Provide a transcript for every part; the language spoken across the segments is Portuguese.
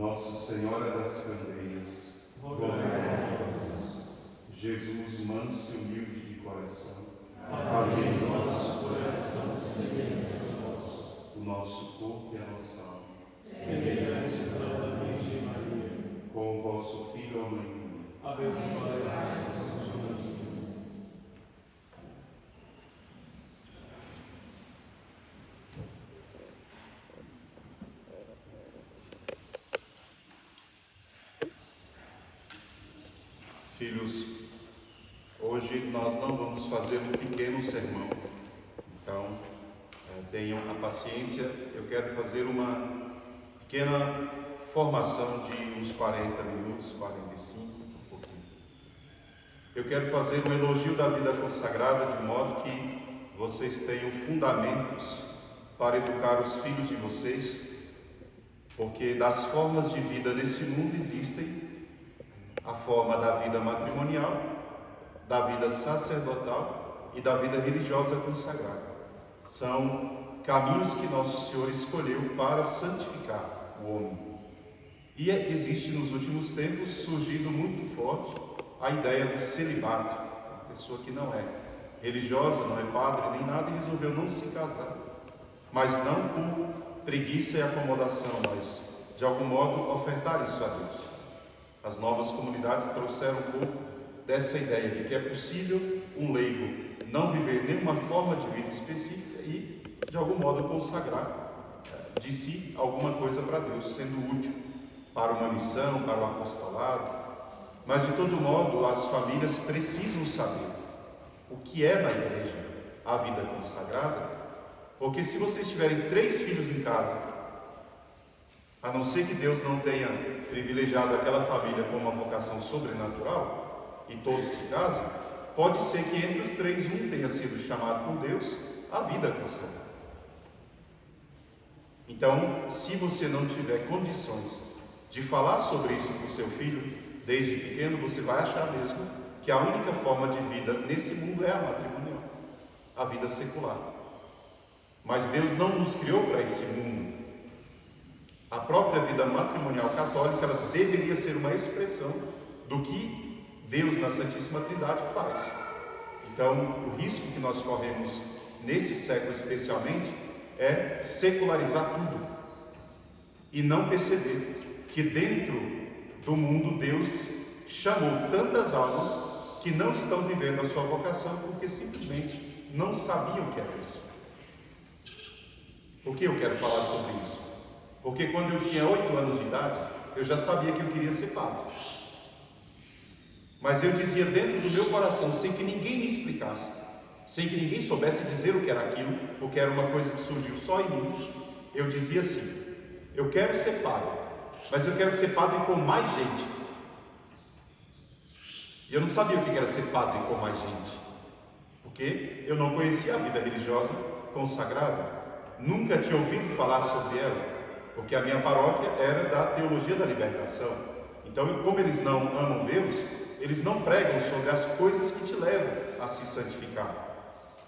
Nossa Senhora das Candeias, rogai por nós. Jesus manso e humilde de coração, Fazei em nosso coração semelhante ao vosso, o nosso corpo e a nossa alma, semelhantes à da Virgem Maria. com o vosso Filho, a mãe, Abençoai-nos. Filhos, hoje nós não vamos fazer um pequeno sermão, então tenham a paciência. Eu quero fazer uma pequena formação de uns 40 minutos, 45, um pouquinho. Eu quero fazer um elogio da vida consagrada, de modo que vocês tenham fundamentos para educar os filhos de vocês, porque das formas de vida nesse mundo existem a forma da vida matrimonial, da vida sacerdotal e da vida religiosa consagrada. São caminhos que Nosso Senhor escolheu para santificar o homem. E existe nos últimos tempos surgido muito forte a ideia do celibato. Uma pessoa que não é religiosa, não é padre nem nada e resolveu não se casar. Mas não por preguiça e acomodação, mas de algum modo ofertar isso a Deus. As novas comunidades trouxeram um pouco dessa ideia de que é possível um leigo não viver nenhuma forma de vida específica e, de algum modo, consagrar de si alguma coisa para Deus, sendo útil para uma missão, para o apostolado. Mas, de todo modo, as famílias precisam saber o que é na igreja a vida consagrada, porque se vocês tiverem 3 filhos em casa, a não ser que Deus não tenha privilegiado aquela família com uma vocação sobrenatural e todos se casam, pode ser que entre os 3 um tenha sido chamado por Deus à vida consagrada. Então, se você não tiver condições de falar sobre isso para o seu filho desde pequeno, você vai achar mesmo que a única forma de vida nesse mundo é a matrimonial, a vida secular. Mas Deus não nos criou para esse mundo. A própria vida matrimonial católica, ela deveria ser uma expressão do que Deus na Santíssima Trindade faz. Então, o risco que nós corremos nesse século especialmente é secularizar tudo e não perceber que dentro do mundo Deus chamou tantas almas que não estão vivendo a sua vocação porque simplesmente não sabiam o que era isso. Por que eu quero falar sobre isso? Porque quando eu tinha 8 anos de idade, eu já sabia que eu queria ser padre. Mas eu dizia dentro do meu coração, sem que ninguém me explicasse, sem que ninguém soubesse dizer o que era aquilo, porque era uma coisa que surgiu só em mim, eu dizia assim: eu quero ser padre, mas eu quero ser padre com mais gente. E eu não sabia o que era ser padre com mais gente, porque eu não conhecia a vida religiosa consagrada, nunca tinha ouvido falar sobre ela, porque a minha paróquia era da teologia da libertação. Então, como eles não amam Deus, eles não pregam sobre as coisas que te levam a se santificar.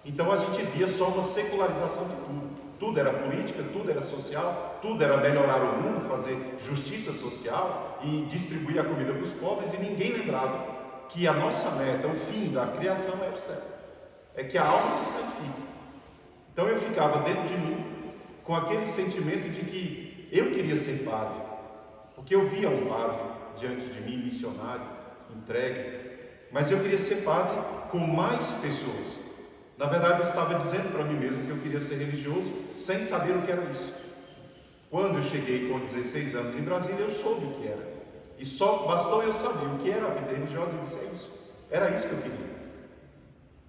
Então a gente via só uma secularização de tudo. Tudo era política, tudo era social, tudo era melhorar o mundo, fazer justiça social e distribuir a comida para os pobres, e ninguém lembrava que a nossa meta, o fim da criação é o céu. É que a alma se santifique. Então eu ficava dentro de mim com aquele sentimento de que eu queria ser padre, porque eu via um padre diante de mim, missionário, entregue, mas eu queria ser padre com mais pessoas. Na verdade, eu estava dizendo para mim mesmo que eu queria ser religioso sem saber o que era isso. Quando eu cheguei com 16 anos em Brasília, eu soube o que era, e só bastou eu saber o que era a vida religiosa. Eu disse: é isso, era isso que eu queria.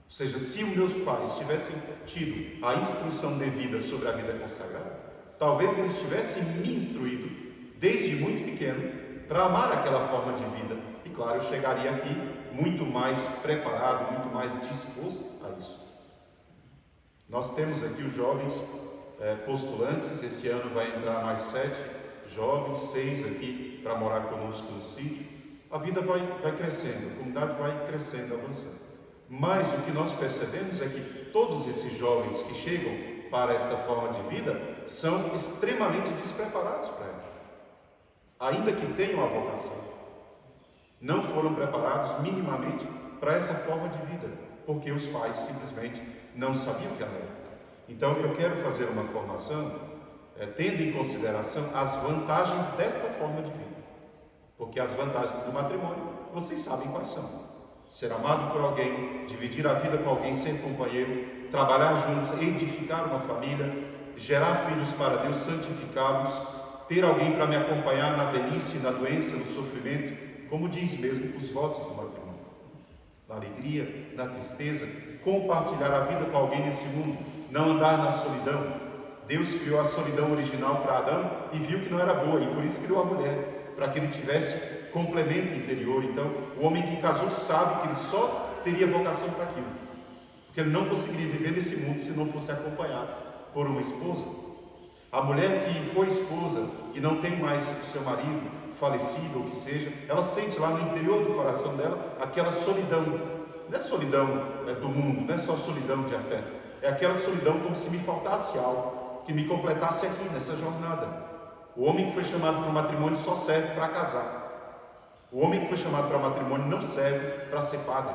Ou seja, se os meus pais tivessem tido a instrução devida sobre a vida consagrada, talvez eles tivessem me instruído desde muito pequeno para amar aquela forma de vida. E claro, eu chegaria aqui muito mais preparado, muito mais disposto a isso. Nós temos aqui os jovens postulantes. Esse ano vai entrar mais 7 jovens, 6 aqui para morar conosco no sítio. A vida vai crescendo, a comunidade vai crescendo, avançando. Mas o que nós percebemos é que todos esses jovens que chegam para esta forma de vida são extremamente despreparados para ela. ainda que tenham a vocação, não foram preparados minimamente para essa forma de vida, porque os pais simplesmente não sabiam que ela era. Então eu quero fazer uma formação tendo em consideração as vantagens desta forma de vida, porque as vantagens do matrimônio, vocês sabem quais são: ser amado por alguém, dividir a vida com alguém, ser companheiro, trabalhar juntos, edificar uma família, gerar filhos para Deus, santificá-los, ter alguém para me acompanhar na velhice, na doença, no sofrimento, como diz mesmo os votos do matrimônio, na alegria, na tristeza, compartilhar a vida com alguém nesse mundo, não andar na solidão. Deus criou a solidão original para Adão e viu que não era boa, e por isso criou a mulher, para que ele tivesse complemento interior. Então, o homem que casou sabe que ele só teria vocação para aquilo, porque ele não conseguiria viver nesse mundo se não fosse acompanhado por uma esposa. A mulher que foi esposa e não tem mais o seu marido falecido ou que seja, ela sente lá no interior do coração dela aquela solidão. Não é solidão do mundo, não é só solidão de afeto, é aquela solidão como se me faltasse algo que me completasse aqui nessa jornada. O homem que foi chamado para o matrimônio só serve para casar. O homem que foi chamado para o matrimônio não serve para ser padre.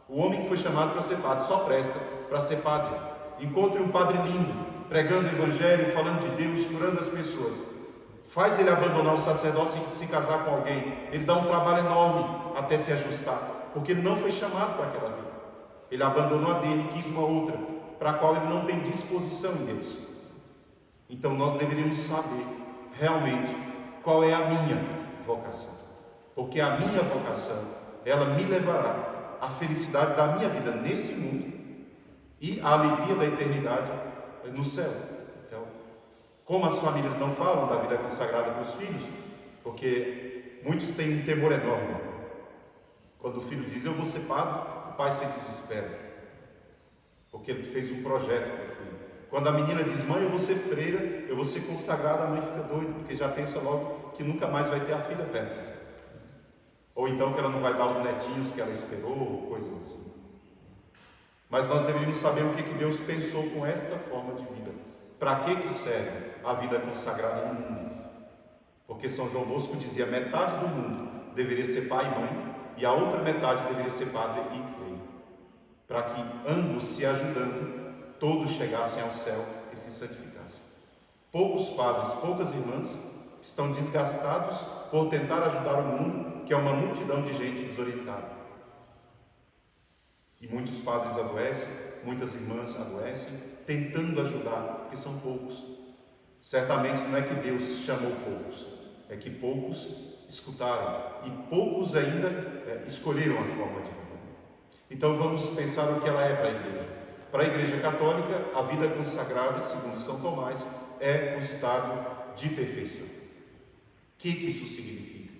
O homem que foi chamado para ser padre só presta para ser padre. Encontre um padre lindo, pregando o evangelho, falando de Deus, curando as pessoas. Faz ele abandonar o sacerdócio e se casar com alguém. Ele dá um trabalho enorme até se ajustar, porque ele não foi chamado para aquela vida. Ele abandonou a dele e quis uma outra, para a qual ele não tem disposição em Deus. Então nós deveríamos saber realmente qual é a minha vocação, porque a minha vocação, ela me levará à felicidade da minha vida nesse mundo e à alegria da eternidade no céu. Então, como as famílias não falam da vida consagrada para os filhos, porque muitos têm um temor enorme. Quando o filho diz, eu vou ser padre, o pai se desespera, porque ele fez um projeto para o filho. Quando a menina diz, mãe, eu vou ser freira, eu vou ser consagrada, a mãe fica doida, porque já pensa logo que nunca mais vai ter a filha perto de si. Ou então que ela não vai dar os netinhos que ela esperou, coisas assim. Mas nós deveríamos saber o que Deus pensou com esta forma de vida. Para que serve a vida consagrada no mundo? Porque São João Bosco dizia, metade do mundo deveria ser pai e mãe, e a outra metade deveria ser padre e freio, para que ambos se ajudando, todos chegassem ao céu e se santificassem. Poucos padres, poucas irmãs estão desgastados por tentar ajudar o mundo, que é uma multidão de gente desorientada. E muitos padres adoecem, muitas irmãs adoecem, tentando ajudar, porque são poucos. Certamente não é que Deus chamou poucos, é que poucos escutaram e poucos ainda escolheram a forma de vida. Então vamos pensar o que ela é para a igreja. Para a Igreja Católica, a vida consagrada, segundo São Tomás, é o estado de perfeição. O que isso significa?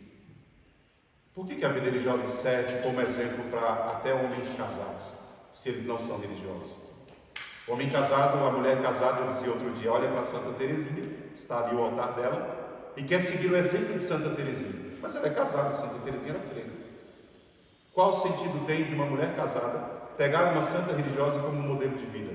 Por que a vida religiosa serve como exemplo para até homens casados, se eles não são religiosos? O homem casado, a mulher casada, eu dizia outro dia, olha para Santa Teresinha, está ali o altar dela, e quer seguir o exemplo de Santa Teresinha. Mas ela é casada, Santa Teresinha era freira. Qual sentido tem de uma mulher casada pegar uma santa religiosa como um modelo de vida?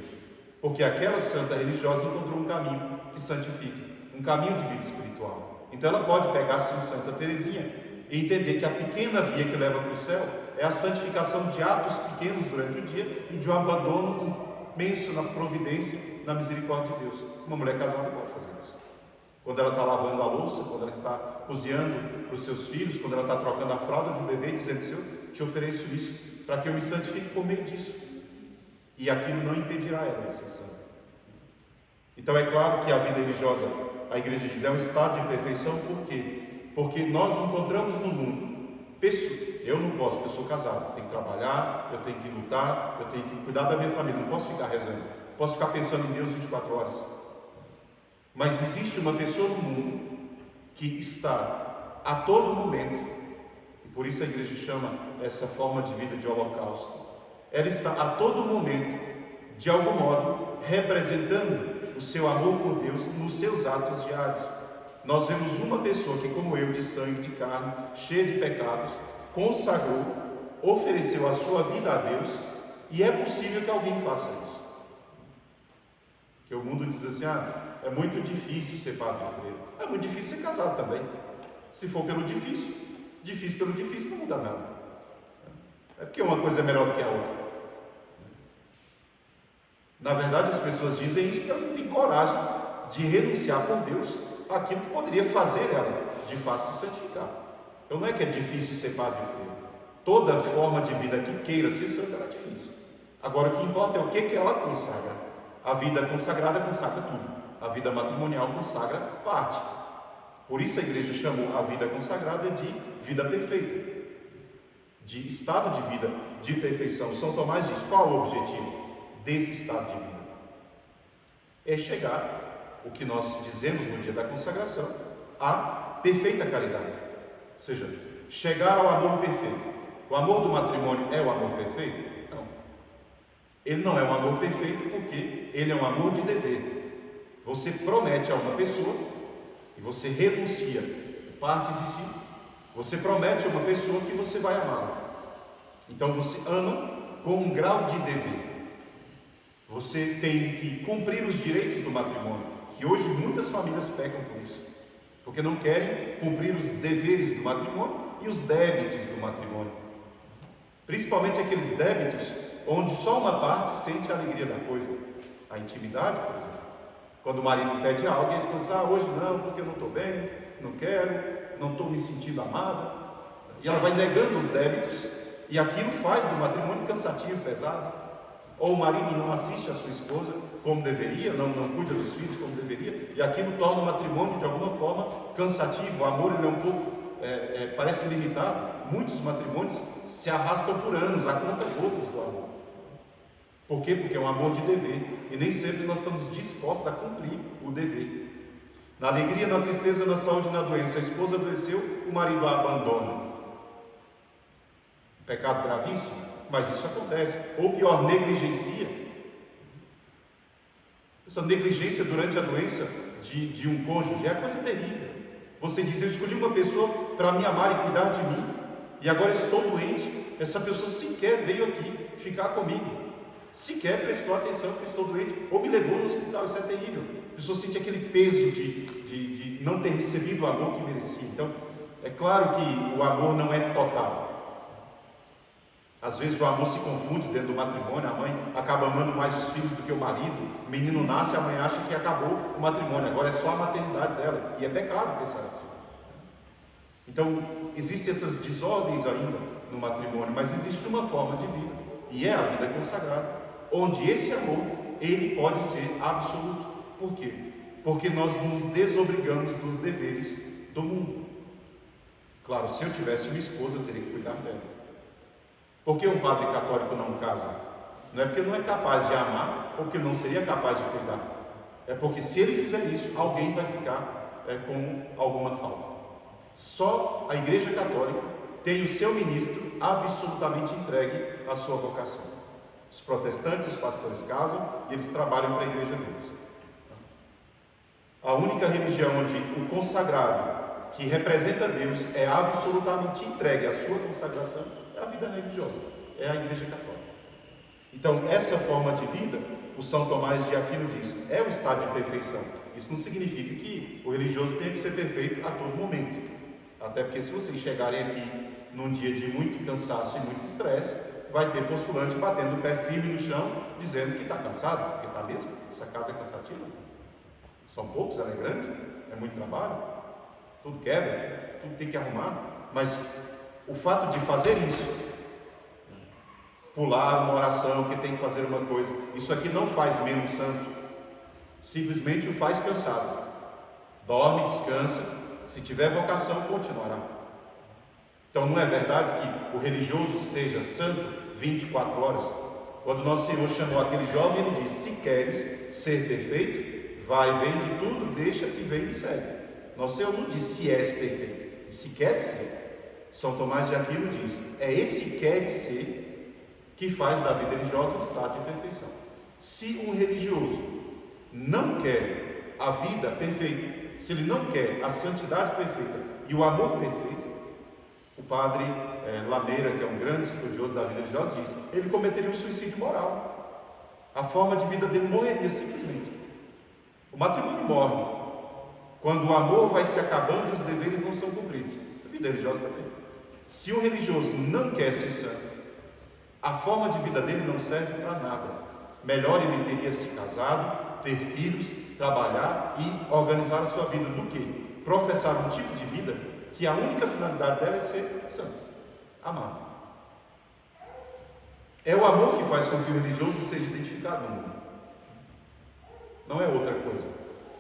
Porque aquela santa religiosa encontrou um caminho que santifica, um caminho de vida espiritual. Então ela pode pegar sim Santa Teresinha e entender que a pequena via que leva para o céu é a santificação de atos pequenos durante o dia e de um abandono imenso na providência, na misericórdia de Deus. Uma mulher casada pode fazer isso. Quando ela está lavando a louça, quando ela está cozinhando para os seus filhos, quando ela está trocando a fralda de um bebê, dizendo, Senhor, te ofereço isso para que eu me santifique por meio disso. E aquilo não impedirá ela de ser santa. Então é claro que a vida religiosa, a igreja diz, é um estado de perfeição. Por quê? Porque nós encontramos no mundo pessoas. Eu não posso, porque eu sou casado, eu tenho que trabalhar, eu tenho que lutar, eu tenho que cuidar da minha família, não posso ficar rezando, posso ficar pensando em Deus 24 horas. Mas existe uma pessoa no mundo que está a todo momento, e por isso a igreja chama essa forma de vida de holocausto, ela está a todo momento, de algum modo, representando o seu amor por Deus nos seus atos diários. Nós vemos uma pessoa que, como eu, de sangue, de carne, cheia de pecados, consagrou, ofereceu a sua vida a Deus, e é possível que alguém faça isso. Porque o mundo diz assim, é muito difícil ser padre e freiro. É muito difícil ser casado também. Se for pelo difícil, difícil pelo difícil, não muda nada. É porque uma coisa é melhor do que a outra. Na verdade, as pessoas dizem isso porque elas não têm coragem de renunciar por Deus àquilo que poderia fazer ela, de fato, se santificar. Então não é que é difícil ser padre freio. Toda forma de vida que queira ser santa é difícil. Agora, o que importa é o que ela consagra. A vida consagrada consagra tudo. A vida matrimonial consagra parte. Por isso a igreja chamou a vida consagrada de vida perfeita, de estado de vida de perfeição. São Tomás diz: qual o objetivo desse estado de vida? É chegar, o que nós dizemos no dia da consagração, à perfeita caridade. Ou seja, chegar ao amor perfeito. O amor do matrimônio é o amor perfeito? Não. Ele não é um amor perfeito porque ele é um amor de dever. Você promete a uma pessoa e você renuncia parte de si. Você promete a uma pessoa que você vai amá-la. Então você ama com um grau de dever. Você tem que cumprir os direitos do matrimônio, que hoje muitas famílias pecam por isso, porque não querem cumprir os deveres do matrimônio e os débitos do matrimônio. Principalmente aqueles débitos onde só uma parte sente a alegria da coisa. A intimidade, por exemplo. Quando o marido pede algo e a esposa diz: hoje não, porque eu não estou bem, não quero, não estou me sentindo amada. E ela vai negando os débitos, e aquilo faz do matrimônio cansativo, pesado. Ou o marido não assiste a sua esposa como deveria, não cuida dos filhos como deveria, e aquilo torna o matrimônio de alguma forma cansativo. O amor ele é um pouco, parece limitado. Muitos matrimônios se arrastam por anos, a conta-gotas do amor. Por quê? Porque é um amor de dever, e nem sempre nós estamos dispostos a cumprir o dever. Na alegria, na tristeza, na saúde e na doença, a esposa adoeceu, o marido a abandona. Pecado gravíssimo, mas isso acontece. Ou pior, negligencia. Essa negligência durante a doença de um cônjuge é coisa terrível. Você diz: eu escolhi uma pessoa para me amar e cuidar de mim, e agora estou doente. Essa pessoa sequer veio aqui ficar comigo, sequer prestou atenção que estou doente, ou me levou no hospital. Isso é terrível. A pessoa sente aquele peso de não ter recebido o amor que merecia. Então, é claro que o amor não é total. Às vezes o amor se confunde dentro do matrimônio. A mãe acaba amando mais os filhos do que o marido. O menino nasce, a mãe acha que acabou o matrimônio, agora é só a maternidade dela. E é pecado pensar assim. Então, existem essas desordens ainda no matrimônio, mas existe uma forma de vida, e é a vida consagrada, onde esse amor, ele pode ser absoluto. Por quê? Porque nós nos desobrigamos dos deveres do mundo. Claro, se eu tivesse uma esposa, eu teria que cuidar dela. Por que um padre católico não casa? Não é porque não é capaz de amar, ou porque não seria capaz de cuidar. É porque se ele fizer isso, alguém vai ficar com alguma falta. Só a Igreja Católica tem o seu ministro absolutamente entregue à sua vocação. Os protestantes, os pastores casam e eles trabalham para a Igreja deles. A única religião onde o consagrado, que representa Deus, é absolutamente entregue à sua consagração, é a vida religiosa, é a Igreja Católica. Então, essa forma de vida, o São Tomás de Aquino diz, é o estado de perfeição. Isso não significa que o religioso tenha que ser perfeito a todo momento. Até porque se vocês chegarem aqui num dia de muito cansaço e muito estresse, vai ter postulante batendo o pé firme no chão, dizendo que está cansado, porque está mesmo, essa casa é cansativa. São poucos, ela é grande, é muito trabalho, tudo quebra, tudo tem que arrumar. Mas o fato de fazer isso, pular uma oração, que tem que fazer uma coisa, isso aqui não faz menos santo, simplesmente o faz cansado. Dorme, descansa, se tiver vocação, continuará. Então não é verdade que o religioso seja santo 24 horas? Quando nosso Senhor chamou aquele jovem, ele disse: se queres ser perfeito, vai, vende tudo, deixa e vem e me segue. Nosso Senhor não disse se és perfeito, se queres ser. São Tomás de Aquino diz: é esse queres ser que faz da vida religiosa um estado de perfeição. Se um religioso não quer a vida perfeita, se ele não quer a santidade perfeita e o amor perfeito, o padre Lameira, que é um grande estudioso da vida religiosa, diz: ele cometeria um suicídio moral. A forma de vida dele morreria simplesmente. O matrimônio morre, Quando o amor vai se acabando, os deveres não são cumpridos. A vida religiosa também. Se o religioso não quer ser santo, a forma de vida dele não serve para nada. Melhor ele teria se casado, ter filhos, trabalhar e organizar a sua vida do que professar um tipo de vida que a única finalidade dela é ser santo, amar. É o amor que faz com que o religioso seja identificado no mundo. Não é outra coisa.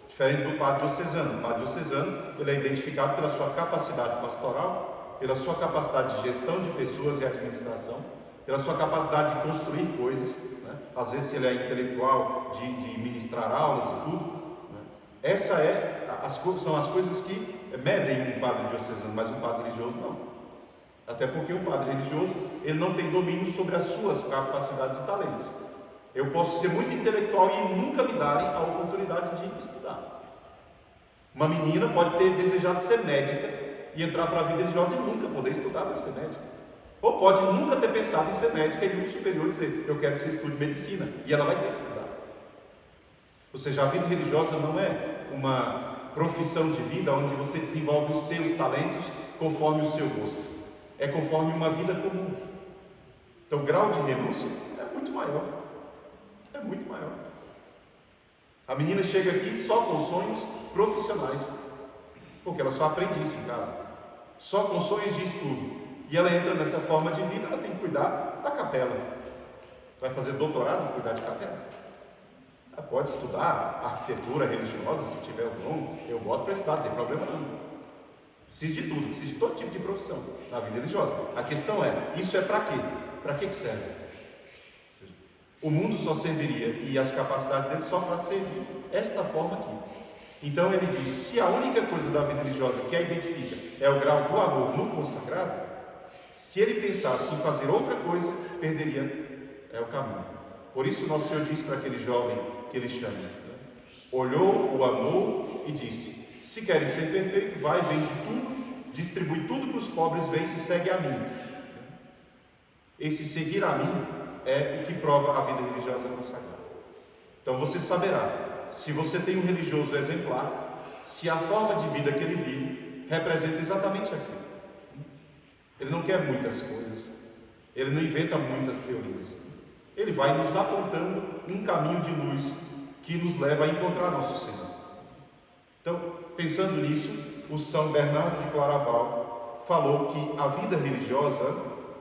Diferente do padre diocesano. O padre diocesano, ele é identificado pela sua capacidade pastoral, pela sua capacidade de gestão de pessoas e administração, pela sua capacidade de construir coisas, né? Às vezes ele é intelectual, de ministrar aulas e tudo, né? São as coisas que medem um padre diocesano, mas um padre religioso não. Até porque o padre religioso, ele não tem domínio sobre as suas capacidades e talentos. Eu posso ser muito intelectual e nunca me darem a oportunidade de estudar. Uma menina pode ter desejado ser médica e entrar para a vida religiosa e nunca poder estudar para ser médica. Ou pode nunca ter pensado em ser médica e no superior dizer, eu quero que você estude medicina, e ela vai ter que estudar. Ou seja, a vida religiosa não é uma profissão de vida onde você desenvolve os seus talentos conforme o seu gosto. É conforme uma vida comum. Então o grau de renúncia é muito maior. É muito maior. A menina chega aqui só com sonhos profissionais, porque ela só aprende isso em casa, só com sonhos de estudo. E ela entra nessa forma de vida, ela tem que cuidar da capela. Vai fazer doutorado, cuidar de capela. Ela pode estudar arquitetura religiosa, se tiver o dom, eu boto para estudar, não tem problema não. Precisa de tudo, precisa de todo tipo de profissão na vida religiosa. A questão é, isso é para quê? Para que serve? O mundo só serviria, e as capacidades dele só para servir esta forma aqui. Então ele diz, se a única coisa da vida religiosa que a identifica é o grau do amor no consagrado, se ele pensasse em fazer outra coisa, perderia o caminho. Por isso nosso Senhor disse para aquele jovem que ele chama, né? Olhou, o amou e disse, se queres ser perfeito, vai, vende tudo, distribui tudo para os pobres, vem e segue a mim. Esse seguir a mim é o que prova a vida religiosa consagrada. Então você saberá, se você tem um religioso exemplar, se a forma de vida que ele vive representa exatamente aquilo. Ele não quer muitas coisas, ele não inventa muitas teorias. Ele vai nos apontando um caminho de luz que nos leva a encontrar nosso Senhor. Então, pensando nisso, o São Bernardo de Claraval falou que a vida religiosa,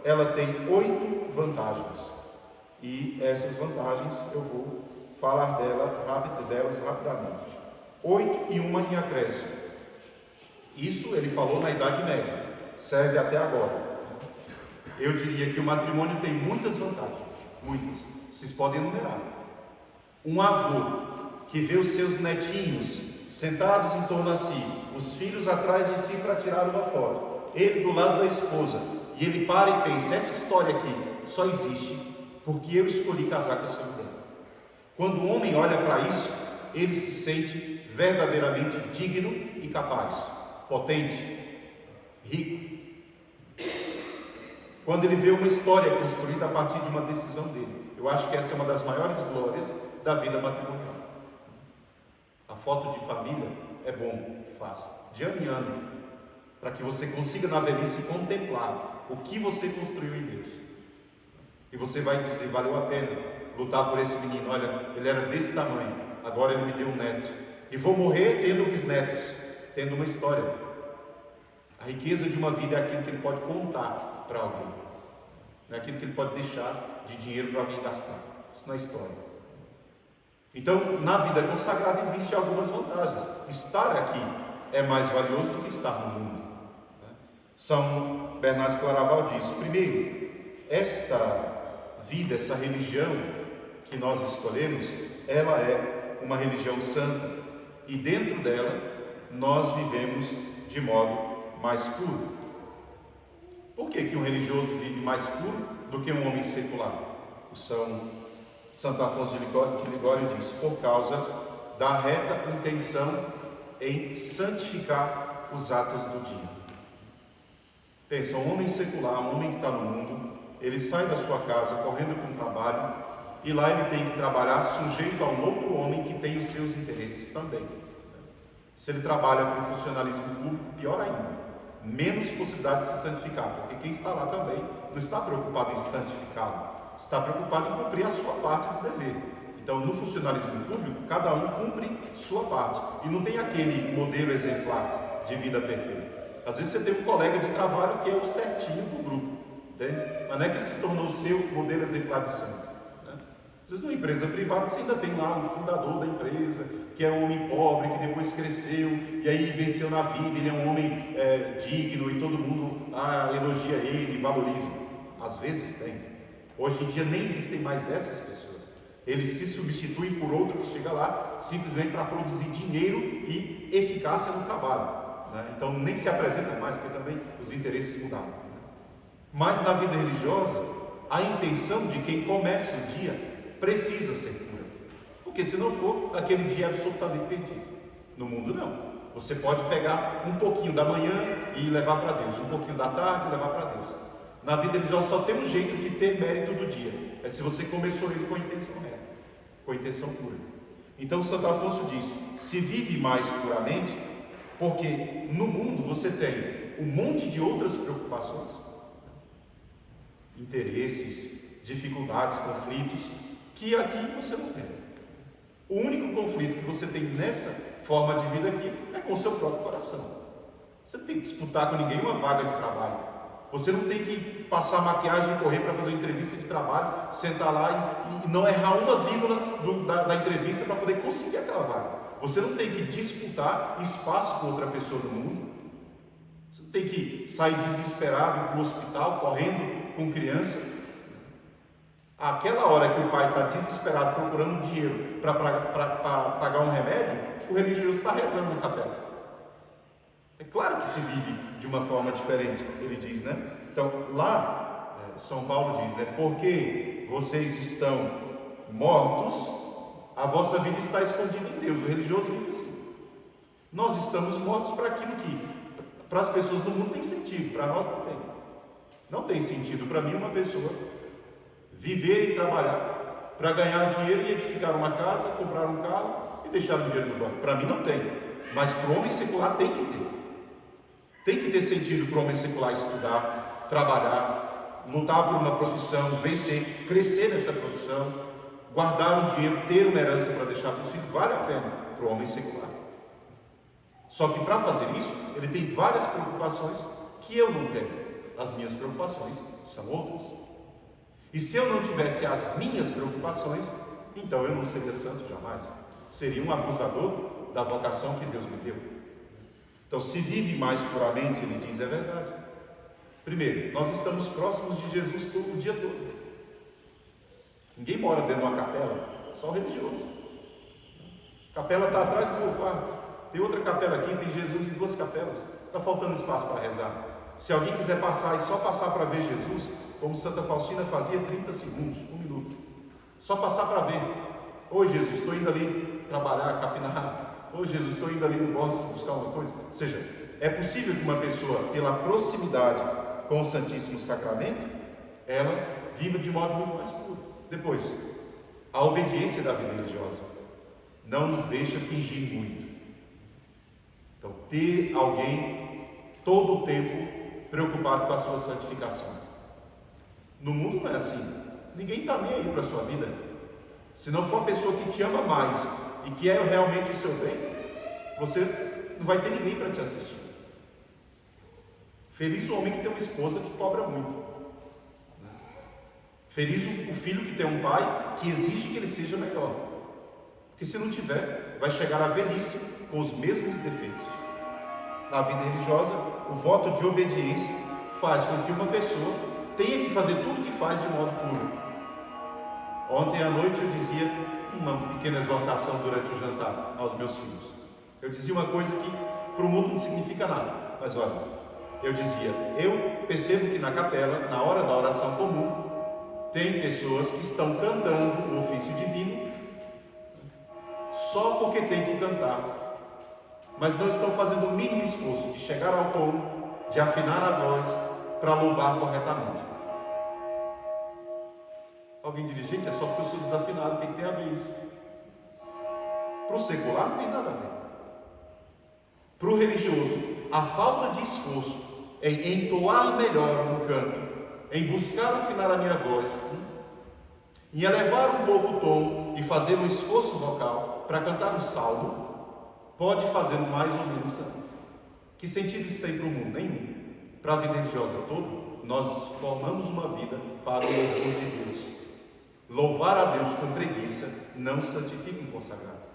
ela tem 8 vantagens. E essas vantagens eu vou falar delas rapidamente. 8 e uma em acréscimo. Isso ele falou na Idade Média, serve até agora. Eu diria que o matrimônio tem muitas vantagens, muitas. Vocês podem enumerar. Um avô que vê os seus netinhos sentados em torno a si, os filhos atrás de si para tirar uma foto, ele do lado da esposa, e ele para e pensa, essa história aqui só existe porque eu escolhi casar com essa mulher. Quando o homem olha para isso, ele se sente verdadeiramente digno e capaz, potente, rico. Quando ele vê uma história construída a partir de uma decisão dele, eu acho que essa é uma das maiores glórias da vida matrimonial. A foto de família é bom que faça, de ano em ano, para que você consiga na velhice contemplar o que você construiu em Deus. E você vai dizer, valeu a pena lutar por esse menino, olha, ele era desse tamanho, agora ele me deu um neto. E vou morrer tendo bisnetos, tendo uma história. A riqueza de uma vida é aquilo que ele pode contar para alguém, não é aquilo que ele pode deixar de dinheiro para alguém gastar. Isso não é história. Então, na vida consagrada existem algumas vantagens. Estar aqui é mais valioso do que estar no mundo. São Bernardo de Claraval diz, primeiro, esta vida, essa religião que nós escolhemos, ela é uma religião santa, e dentro dela nós vivemos de modo mais puro. Por que um religioso vive mais puro do que um homem secular? O Santo Afonso de Ligório diz, por causa da reta intenção em santificar os atos do dia. Pensa, um homem secular, um homem que está no mundo, ele sai da sua casa correndo para um trabalho, e lá ele tem que trabalhar sujeito a um outro homem que tem os seus interesses também. Se ele trabalha com funcionalismo público, pior ainda, menos possibilidade de se santificar, porque quem está lá também não está preocupado em santificá-lo, está preocupado em cumprir a sua parte do dever. Então, no funcionalismo público, cada um cumpre sua parte, e não tem aquele modelo exemplar de vida perfeita. Às vezes você tem um colega de trabalho que é o certinho do grupo, entende? Mas não é que ele se tornou o seu modelo exemplar de santo. Às vezes, numa empresa privada, você ainda tem lá o fundador da empresa, que era um homem pobre, que depois cresceu, e aí venceu na vida, ele é um homem digno, e todo mundo elogia ele, valoriza. Às vezes tem. Hoje em dia nem existem mais essas pessoas. Eles se substituem por outro que chega lá, simplesmente para produzir dinheiro e eficácia no trabalho, né? Então nem se apresenta mais, porque também os interesses mudaram, né? Mas na vida religiosa, a intenção de quem começa o dia precisa ser pura, porque se não for, aquele dia é absolutamente perdido. No mundo não, você pode pegar um pouquinho da manhã e levar para Deus, um pouquinho da tarde e levar para Deus. Na vida religiosa só tem um jeito de ter mérito do dia, é se você começou ele com a intenção reta, com a intenção pura. Então Santo Afonso diz: se vive mais puramente, porque no mundo você tem um monte de outras preocupações, interesses, dificuldades, conflitos, que aqui você não tem. O único conflito que você tem nessa forma de vida aqui é com o seu próprio coração. Você não tem que disputar com ninguém uma vaga de trabalho. Você não tem que passar maquiagem e correr para fazer uma entrevista de trabalho, sentar lá e não errar uma vírgula da entrevista para poder conseguir aquela vaga. Você não tem que disputar espaço com outra pessoa no mundo. Você não tem que sair desesperado para o hospital, correndo com criança. Aquela hora que o pai está desesperado procurando dinheiro para pagar um remédio, o religioso está rezando na capela. É claro que se vive de uma forma diferente, ele diz, né? Então, lá, São Paulo diz, né? Porque vocês estão mortos, a vossa vida está escondida em Deus. O religioso vive assim. Nós estamos mortos para aquilo que, para as pessoas do mundo, tem sentido, para nós não tem. Não tem sentido para mim uma pessoa viver e trabalhar para ganhar dinheiro e edificar uma casa, comprar um carro e deixar o dinheiro no banco. Para mim não tem, mas para o homem secular tem que ter. Tem que ter sentido para o homem secular estudar, trabalhar, lutar por uma profissão, vencer, crescer nessa profissão, guardar um dinheiro, ter uma herança para deixar para os filhos. Vale a pena para o homem secular. Só que para fazer isso, ele tem várias preocupações que eu não tenho. As minhas preocupações são outras. E se eu não tivesse as minhas preocupações, então eu não seria santo jamais. Seria um abusador da vocação que Deus me deu. Então, se vive mais puramente, ele diz, é verdade. Primeiro, nós estamos próximos de Jesus todo o dia todo. Ninguém mora dentro de uma capela, só o religioso. A capela está atrás do meu quarto. Tem outra capela aqui, tem Jesus em duas capelas. Está faltando espaço para rezar. Se alguém quiser passar e só passar para ver Jesus, como Santa Faustina fazia, 30 segundos, 1 minuto. Só passar para ver. Oi Jesus, estou indo ali trabalhar, capinar. Oi Jesus, estou indo ali no bosque buscar uma coisa. Ou seja, é possível que uma pessoa, pela proximidade com o Santíssimo Sacramento, ela viva de modo muito mais puro. Depois, a obediência da vida religiosa não nos deixa fingir muito. Então, ter alguém todo o tempo preocupado com a sua santificação. No mundo não é assim. Ninguém está nem aí para a sua vida. Se não for uma pessoa que te ama mais e que é realmente o seu bem, você não vai ter ninguém para te assistir. Feliz o homem que tem uma esposa que cobra muito. Feliz o filho que tem um pai que exige que ele seja melhor. Porque se não tiver, vai chegar à velhice com os mesmos defeitos. Na vida religiosa, o voto de obediência faz com que uma pessoa tenha que fazer tudo o que faz de modo puro. Ontem à noite eu dizia uma pequena exortação durante o jantar aos meus filhos. Eu dizia uma coisa que para o mundo não significa nada, mas olha, eu dizia, eu percebo que na capela, na hora da oração comum, tem pessoas que estão cantando o ofício divino só porque tem que cantar, mas não estão fazendo o mínimo esforço de chegar ao tom, de afinar a voz para louvar corretamente. Alguém diz, gente, é só porque eu sou desafinado, o que tem a ver isso? Para o secular não tem nada a ver. Para o religioso, a falta de esforço em entoar melhor no canto, em buscar afinar a minha voz, em elevar um pouco o tom e fazer um esforço vocal para cantar um salmo, pode fazê-lo mais ou menos santo. Que sentido isso tem para o mundo? Nenhum. Para a vida religiosa toda, nós formamos uma vida para o louvor de Deus. Louvar a Deus com preguiça não santifica um consagrado.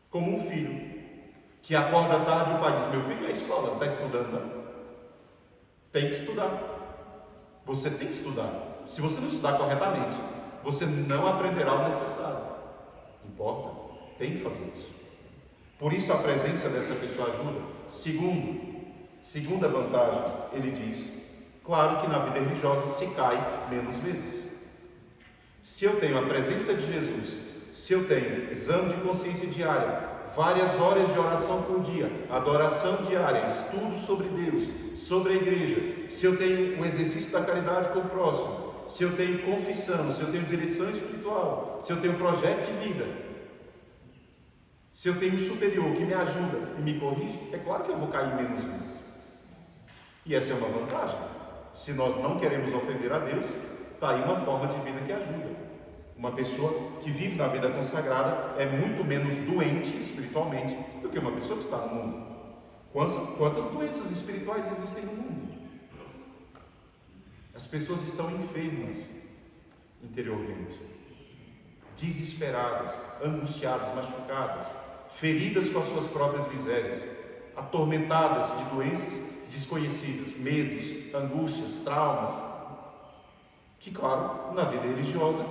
Como um filho que acorda tarde e o pai diz: meu filho, é escola, não está estudando, não? Tem que estudar. Você tem que estudar. Se você não estudar corretamente, você não aprenderá o necessário. Importa, tem que fazer isso. Por isso a presença dessa pessoa ajuda. Segunda vantagem, ele diz: claro que na vida religiosa se cai menos vezes. Se eu tenho a presença de Jesus, se eu tenho exame de consciência diária, várias horas de oração por dia, adoração diária, estudo sobre Deus, sobre a igreja, se eu tenho o exercício da caridade com o próximo, se eu tenho confissão, se eu tenho direção espiritual, se eu tenho projeto de vida, se eu tenho um superior que me ajuda e me corrige, é claro que eu vou cair menos vezes. E essa é uma vantagem. Se nós não queremos ofender a Deus, está aí uma forma de vida que ajuda. Uma pessoa que vive na vida consagrada é muito menos doente espiritualmente do que uma pessoa que está no mundo. Quantas doenças espirituais existem no mundo? As pessoas estão enfermas interiormente, desesperadas, angustiadas, machucadas, feridas com as suas próprias misérias, atormentadas de doenças desconhecidas, medos, angústias, traumas, que, claro, na vida religiosa,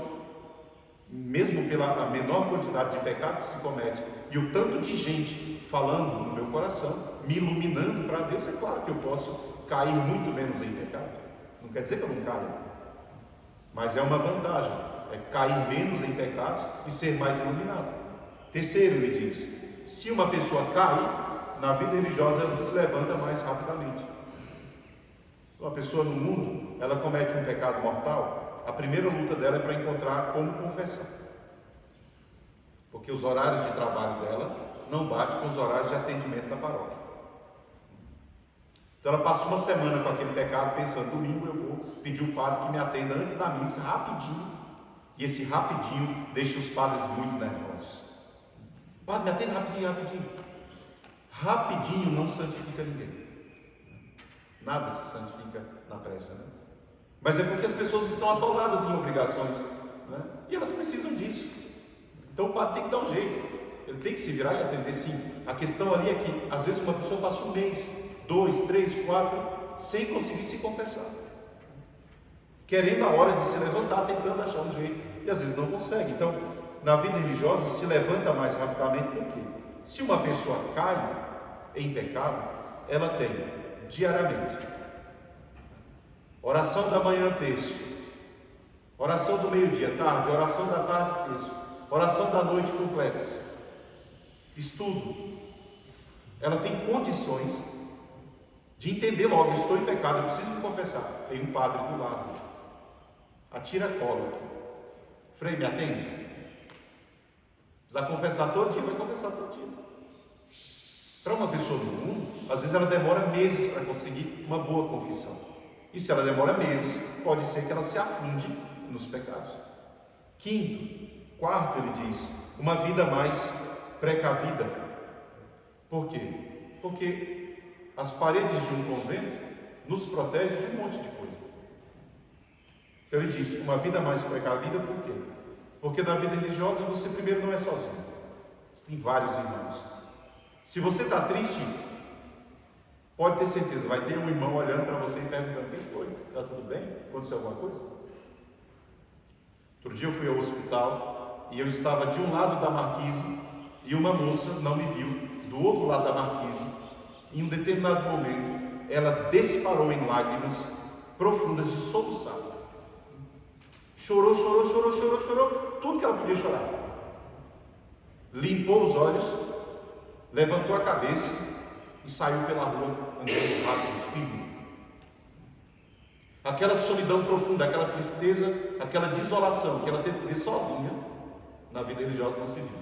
mesmo pela menor quantidade de pecados que se comete e o tanto de gente falando no meu coração, me iluminando para Deus, é claro que eu posso cair muito menos em pecado. Não quer dizer que eu não caia, mas é uma vantagem, é cair menos em pecados e ser mais iluminado. Terceiro, ele diz: se uma pessoa cai, na vida religiosa ela se levanta mais rapidamente. Uma pessoa no mundo, ela comete um pecado mortal, a primeira luta dela é para encontrar como confessar, porque os horários de trabalho dela não batem com os horários de atendimento da paróquia. Então ela passa uma semana com aquele pecado pensando: domingo eu vou pedir o padre que me atenda antes da missa, rapidinho. E esse rapidinho deixa os padres muito nervosos. Padre, me atende rapidinho. Rapidinho não santifica ninguém. Nada se santifica na pressa, né? Mas é porque as pessoas estão atoladas em obrigações, né? E elas precisam disso. Então o padre tem que dar um jeito. Ele tem que se virar e atender, sim. A questão ali é que às vezes uma pessoa passa um mês, 2, 3, 4 sem conseguir se confessar, querendo a hora de se levantar, tentando achar um jeito, e às vezes não consegue. Então, na vida religiosa se levanta mais rapidamente. Por quê? Se uma pessoa cai em pecado, ela tem diariamente oração da manhã, terço, oração do meio-dia, tarde, oração da tarde, terço, oração da noite, completas, estudo. Ela tem condições de entender logo: eu estou em pecado, eu preciso me confessar. Tem um padre do lado, atira a cola: Frei, me atende? Precisa confessar todo dia, vai confessar todo dia. Para uma pessoa do mundo, às vezes ela demora meses para conseguir uma boa confissão. E se ela demora meses, pode ser que ela se afunde nos pecados. Quarto, ele diz: uma vida mais precavida. Por quê? Porque as paredes de um convento nos protegem de um monte de coisa. Então ele diz: uma vida mais precavida. Por quê? Porque na vida religiosa você primeiro não é sozinho, você tem vários irmãos. Se você está triste, pode ter certeza, vai ter um irmão olhando para você e perguntando: o que foi? Está tudo bem? Aconteceu alguma coisa? Outro dia eu fui ao hospital e eu estava de um lado da marquise e uma moça não me viu do outro lado da marquise. Em um determinado momento ela disparou em lágrimas profundas de soluçar. Chorou, tudo que ela podia chorar. Limpou os olhos, levantou a cabeça e saiu pela rua andando rápido, firme. Aquela solidão profunda, aquela tristeza, aquela desolação que ela teve que ver sozinha, na vida religiosa não se vive.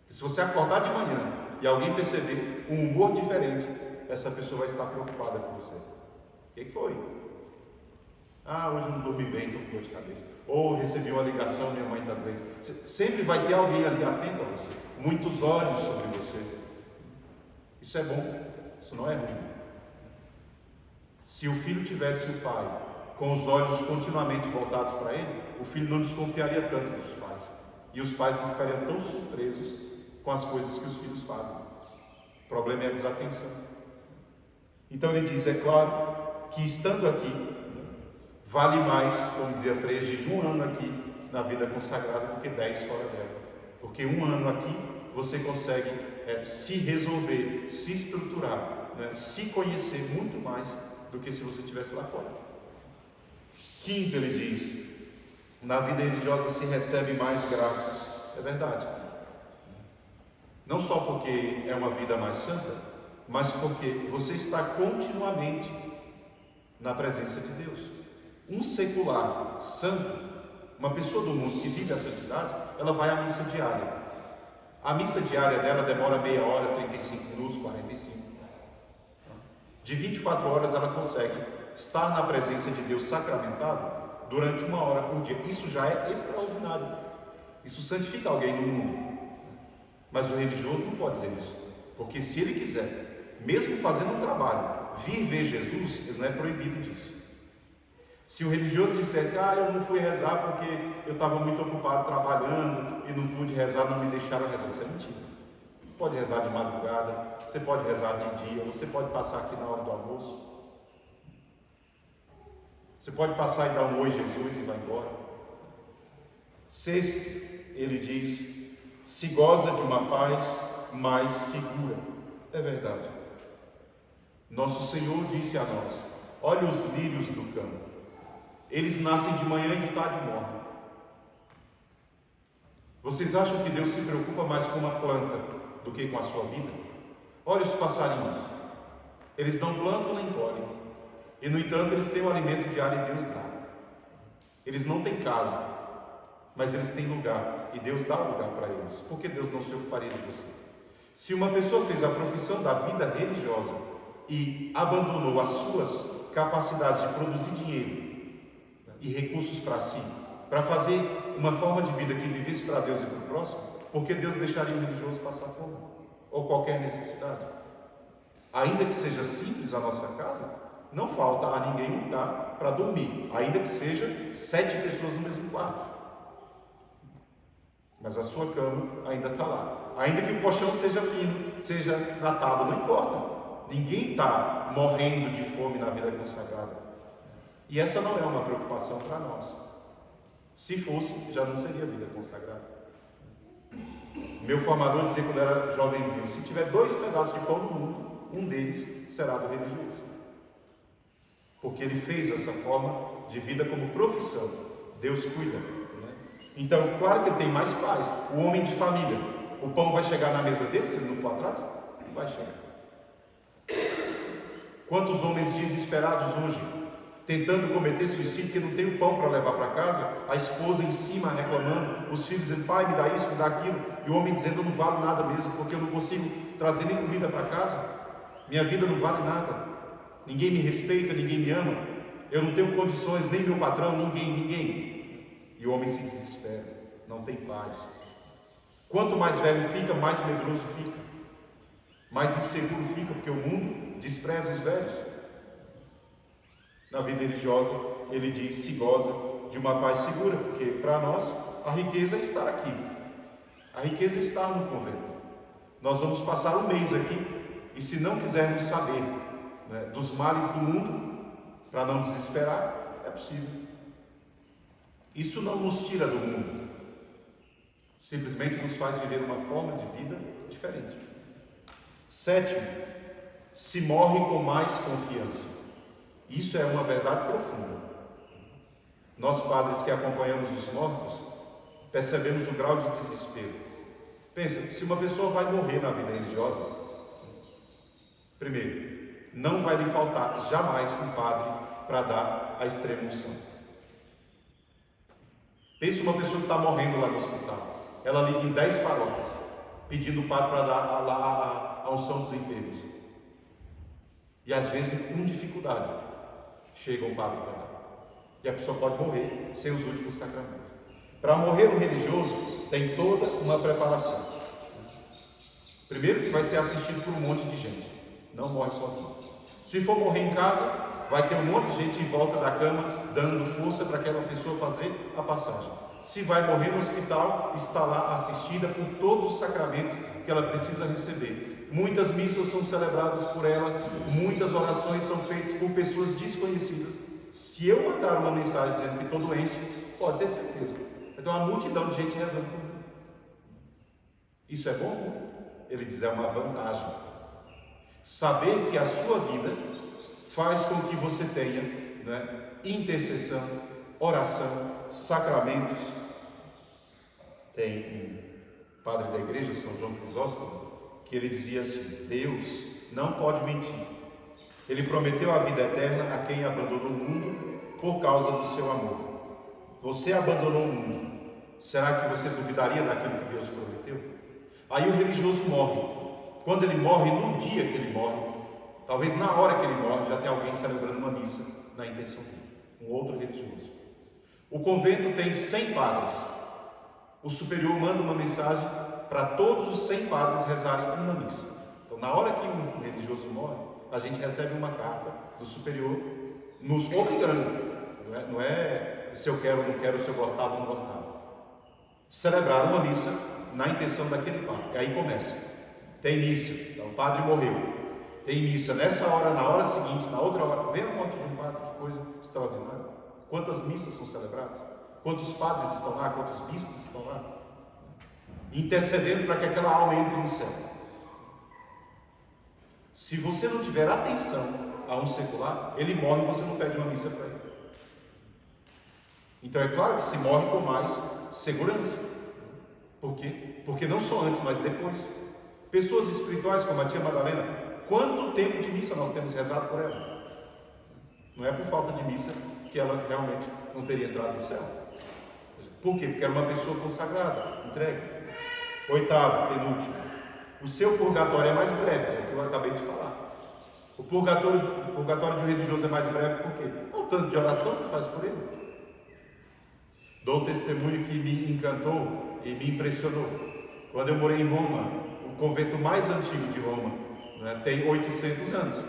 E se você acordar de manhã e alguém perceber um humor diferente, essa pessoa vai estar preocupada com você. O que foi? Hoje eu não dormi bem, estou com dor de cabeça. Ou recebi uma ligação, minha mãe está doente. Sempre vai ter alguém ali atento a você, muitos olhos sobre você. Isso é bom, isso não é ruim. Se o filho tivesse o pai com os olhos continuamente voltados para ele, o filho não desconfiaria tanto dos pais. E os pais não ficariam tão surpresos com as coisas que os filhos fazem. O problema é a desatenção. Então ele diz, é claro que estando aqui, vale mais, como dizia Frege, de 1 ano aqui na vida consagrada do que 10 fora dela. Porque 1 ano aqui você consegue se resolver, se estruturar, se conhecer muito mais do que se você estivesse lá fora. Quinto, ele diz, na vida religiosa se recebe mais graças. É verdade. Não só porque é uma vida mais santa, mas porque você está continuamente na presença de Deus. Um secular santo, uma pessoa do mundo que vive a santidade, ela vai à missa diária. A missa diária dela demora meia hora, 35 minutos, 45. De 24 horas ela consegue estar na presença de Deus sacramentado durante 1 hora por dia. Isso já é extraordinário. Isso santifica alguém no mundo. Mas o religioso não pode dizer isso. Porque se ele quiser, mesmo fazendo um trabalho, vir ver Jesus, ele não é proibido disso. Se o religioso dissesse, eu não fui rezar porque eu estava muito ocupado trabalhando e não pude rezar, não me deixaram rezar, isso é mentira. Você pode rezar de madrugada, você pode rezar de dia, você pode passar aqui na hora do almoço. Você pode passar e dar um oi Jesus e vai embora. Sexto, ele diz, se goza de uma paz mais segura. É verdade. Nosso Senhor disse a nós, olha os lírios do campo. Eles nascem de manhã e de tarde morrem. Vocês acham que Deus se preocupa mais com uma planta do que com a sua vida? Olha os passarinhos. Eles não plantam nem colhem. E no entanto eles têm o alimento diário e Deus dá. Eles não têm casa, mas eles têm lugar. E Deus dá lugar para eles. Por que Deus não se ocuparia de você? Se uma pessoa fez a profissão da vida religiosa e abandonou as suas capacidades de produzir dinheiro e recursos para si, para fazer uma forma de vida que vivesse para Deus e para o próximo, porque Deus deixaria o religioso passar fome ou qualquer necessidade? Ainda que seja simples a nossa casa, não falta a ninguém lugar para dormir, ainda que seja 7 pessoas no mesmo quarto, mas a sua cama ainda está lá, ainda que o colchão seja fino, seja na tábua, não importa, ninguém está morrendo de fome na vida consagrada. E essa não é uma preocupação para nós. Se fosse, já não seria vida consagrada. Meu formador dizia quando era jovenzinho, se tiver 2 pedaços de pão no mundo, um deles será do religioso. Porque ele fez essa forma de vida como profissão. Deus cuida. Então, claro que ele tem mais paz. O homem de família, o pão vai chegar na mesa dele se ele não for atrás? Não vai chegar. Quantos homens desesperados hoje, tentando cometer suicídio porque não tem o pão para levar para casa, a esposa em cima reclamando, os filhos dizendo, pai, me dá isso, me dá aquilo, e o homem dizendo, eu não valo nada mesmo, porque eu não consigo trazer nem comida para casa, minha vida não vale nada, ninguém me respeita, ninguém me ama, eu não tenho condições, nem meu patrão, ninguém, e o homem se desespera, não tem paz. Quanto mais velho fica, mais medroso fica, mais inseguro fica, porque o mundo despreza os velhos. Na vida religiosa, ele diz, se goza de uma paz segura, porque para nós a riqueza é estar aqui, a riqueza é estar no convento. Nós vamos passar um mês aqui, e se não quisermos saber dos males do mundo, para não desesperar, é possível. Isso não nos tira do mundo, simplesmente nos faz viver uma forma de vida diferente. Sétimo, se morre com mais confiança. Isso é uma verdade profunda. Nós, padres que acompanhamos os mortos, percebemos o grau de desespero. Pensa, se uma pessoa vai morrer na vida religiosa, primeiro, não vai lhe faltar jamais um padre para dar a extrema unção. Pensa uma pessoa que está morrendo lá no hospital, ela liga em 10 paróquias, pedindo o padre para dar a unção dos enfermos. E às vezes com dificuldade chega o padre para dar. E a pessoa pode morrer sem os últimos sacramentos. Para morrer um religioso tem toda uma preparação. Primeiro que vai ser assistido por um monte de gente, não morre sozinho. Se for morrer em casa, vai ter um monte de gente em volta da cama dando força para aquela pessoa fazer a passagem. Se vai morrer no hospital, está lá assistida por todos os sacramentos que ela precisa receber. Muitas missas são celebradas por ela, muitas orações são feitas por pessoas desconhecidas. Se eu mandar uma mensagem dizendo que estou doente, pode ter certeza. Então uma multidão de gente rezando por mim. Isso é bom? Ele diz, é uma vantagem. Saber que a sua vida faz com que você tenha, né, intercessão, oração, sacramentos. Tem um padre da igreja, São João Crisóstomo, que ele dizia assim: Deus não pode mentir. Ele prometeu a vida eterna a quem abandonou o mundo por causa do seu amor. Você abandonou o mundo. Será que você duvidaria daquilo que Deus prometeu? Aí o religioso morre. Quando ele morre, no dia que ele morre, talvez na hora que ele morre, já tem alguém celebrando uma missa na intenção dele, um outro religioso. O convento tem 100 padres. O superior manda uma mensagem para todos os 100 padres rezarem uma missa. Então, na hora que um religioso morre, a gente recebe uma carta do superior nos obrigando. Não é se eu quero ou não quero, se eu gostava ou não gostava. Celebrar uma missa na intenção daquele padre. E aí começa. Tem missa, então o padre morreu. Tem missa nessa hora, na hora seguinte, na outra hora. Vem a morte de um padre, que coisa extraordinária. Quantas missas são celebradas? Quantos padres estão lá? Quantos bispos estão lá? Intercedendo para que aquela alma entre no céu. Se você não tiver atenção a um secular, ele morre e você não pede uma missa para ele. Então é claro que se morre com mais segurança. Por quê? Porque não só antes, mas depois. Pessoas espirituais como a tia Madalena, quanto tempo de missa nós temos rezado por ela? Não é por falta de missa que ela realmente não teria entrado no céu. Por quê? Porque era uma pessoa consagrada, entregue. Oitavo, penúltimo. O seu purgatório é mais breve, é o que eu acabei de falar. O purgatório de um religioso é mais breve por quê? É o tanto de oração que faz por ele. Dou um testemunho que me encantou e me impressionou. Quando eu morei em Roma, o convento mais antigo de Roma, né, tem 800 anos,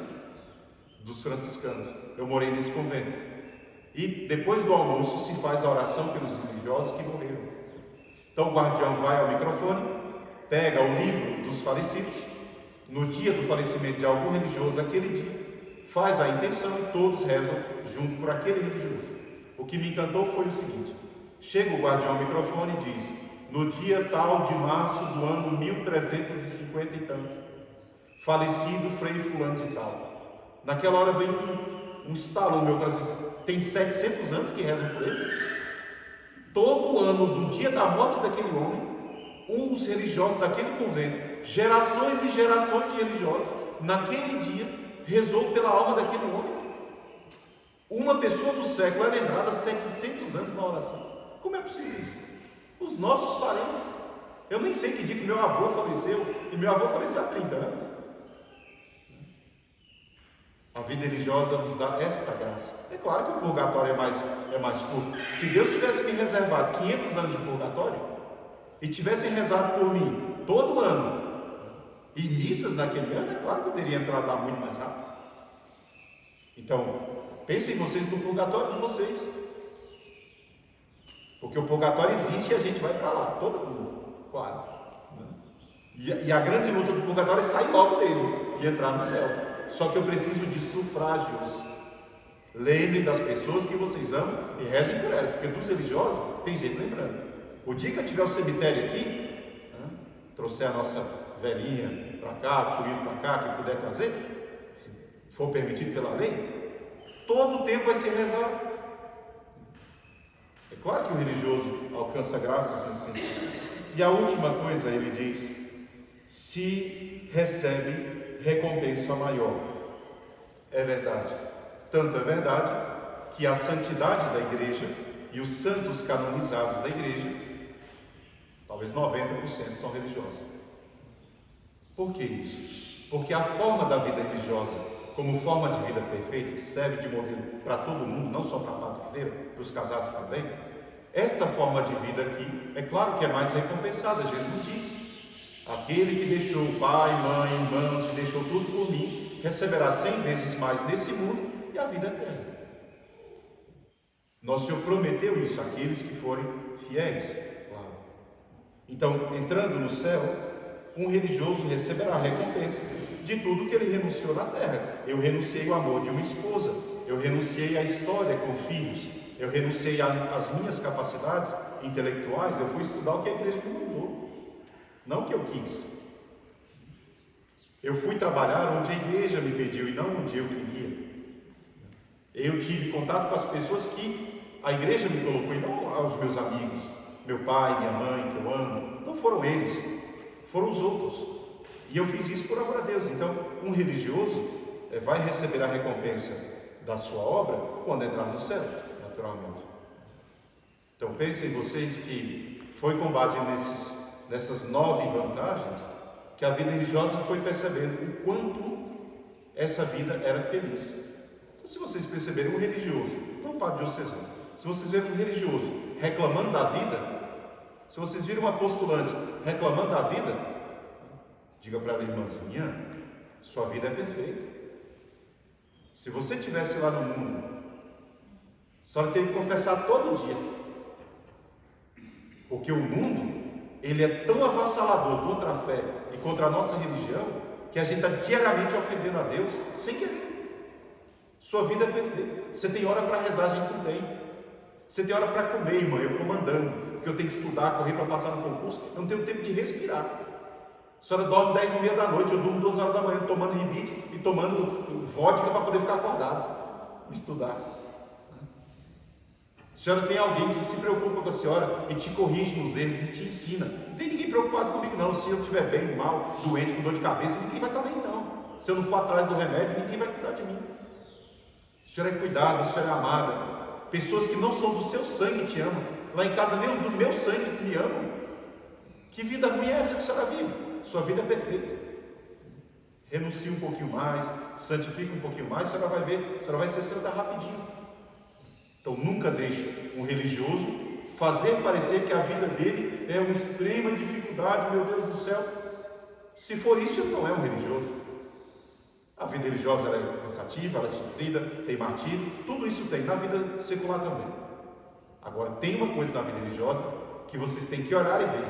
dos franciscanos. Eu morei nesse convento. E depois do almoço se faz a oração pelos religiosos que morreram. Então o guardião vai ao microfone, pega o livro dos falecidos, no dia do falecimento de algum religioso, aquele dia, faz a intenção e todos rezam junto por aquele religioso. O que me encantou foi o seguinte: chega o guardião ao microfone e diz: no dia tal de março do ano 1350 e tanto, falecido Frei fulano de tal. Naquela hora veio um estalo no meu coração. Tem 700 anos que rezam por ele. Todo ano, do dia da morte daquele homem, os religiosos daquele convento, gerações e gerações de religiosos, naquele dia, rezou pela alma daquele homem. Uma pessoa do século é lembrada 700 anos na oração. Como é possível isso? Os nossos parentes. Eu nem sei que dia que meu avô faleceu, e meu avô faleceu há 30 anos. A vida religiosa nos dá esta graça. É claro que o purgatório é mais curto. Se Deus tivesse me reservado 500 anos de purgatório, e tivessem rezado por mim todo ano, e missas naquele ano, é claro que eu teria entrado lá muito mais rápido. Então, pensem vocês no purgatório de vocês. Porque o purgatório existe e a gente vai para lá, todo mundo, quase. E a grande luta do purgatório é sair logo dele e entrar no céu. Só que eu preciso de sufrágios. Lembrem das pessoas que vocês amam e rezem por elas, porque dos religiosos tem gente lembrando. O dia que eu tiver o cemitério aqui, trouxer a nossa velhinha para cá, o tio para cá, quem puder trazer, se for permitido pela lei, todo o tempo vai ser rezado. É claro que o religioso alcança graças nesse sentido. E a última coisa, ele diz: se recebe recompensa maior. É verdade. Tanto é verdade que a santidade da igreja e os santos canonizados da igreja, talvez 90% são religiosos. Por que isso? Porque a forma da vida religiosa, como forma de vida perfeita, que serve de modelo para todo mundo, não só para padre e freira, para os casados também, esta forma de vida aqui, é claro que é mais recompensada. Jesus disse: aquele que deixou pai, mãe, irmãos e deixou tudo por mim, receberá 100 vezes mais nesse mundo e a vida eterna. Nosso Senhor prometeu isso àqueles que forem fiéis, claro. Então, entrando no céu, um religioso receberá a recompensa de tudo que ele renunciou na terra. Eu renunciei ao amor de uma esposa, eu renunciei à história com filhos, eu renunciei às minhas capacidades intelectuais, eu fui estudar o que a igreja me mandou, não o que eu quis. Eu fui trabalhar onde a igreja me pediu e não onde eu queria. Eu tive contato com as pessoas que a igreja me colocou e não aos meus amigos, meu pai, minha mãe, que eu amo. Não foram eles, foram os outros. E eu fiz isso por amor a Deus. Então, um religioso vai receber a recompensa da sua obra quando entrar no céu, naturalmente. Então, pensem vocês que foi com base nessas 9 vantagens que a vida religiosa foi percebendo o quanto essa vida era feliz. Então, se vocês perceberem um religioso, não padre diocesano, se vocês verem um religioso reclamando da vida, se vocês viram uma postulante reclamando da vida, diga para ela: irmãzinha, sua vida é perfeita. Se você estivesse lá no mundo, a senhora teria que confessar todo dia, porque o mundo, ele é tão avassalador contra a fé e contra a nossa religião, que a gente está diariamente ofendendo a Deus sem querer. Sua vida é perfeita. Você tem hora para rezar, a gente não tem. Você tem hora para comer, irmã, eu comandando, porque eu tenho que estudar, correr para passar no concurso, eu não tenho tempo de respirar. A senhora dorme 10h30 da noite, eu durmo 2 horas da manhã tomando rebite e tomando vodka para poder ficar acordado, estudar. A senhora tem alguém que se preocupa com a senhora e te corrige nos erros e te ensina. Não tem ninguém preocupado comigo não. Se eu estiver bem, mal, doente, com dor de cabeça, ninguém vai estar bem não. Se eu não for atrás do remédio, ninguém vai cuidar de mim. A senhora é cuidada, a senhora é amada. Pessoas que não são do seu sangue te amam. Lá em casa, nem os do meu sangue me amam. Que vida ruim é essa que a senhora vive? Sua vida é perfeita. Renuncie um pouquinho mais, santifique um pouquinho mais, a senhora vai ver, a senhora vai ser santa rapidinho. Então nunca deixe um religioso fazer parecer que a vida dele é uma extrema dificuldade, meu Deus do céu. Se for isso, ele não é um religioso. A vida religiosa ela é cansativa, ela é sofrida, tem martírio, tudo isso tem na vida secular também. Agora, tem uma coisa na vida religiosa que vocês têm que olhar e ver.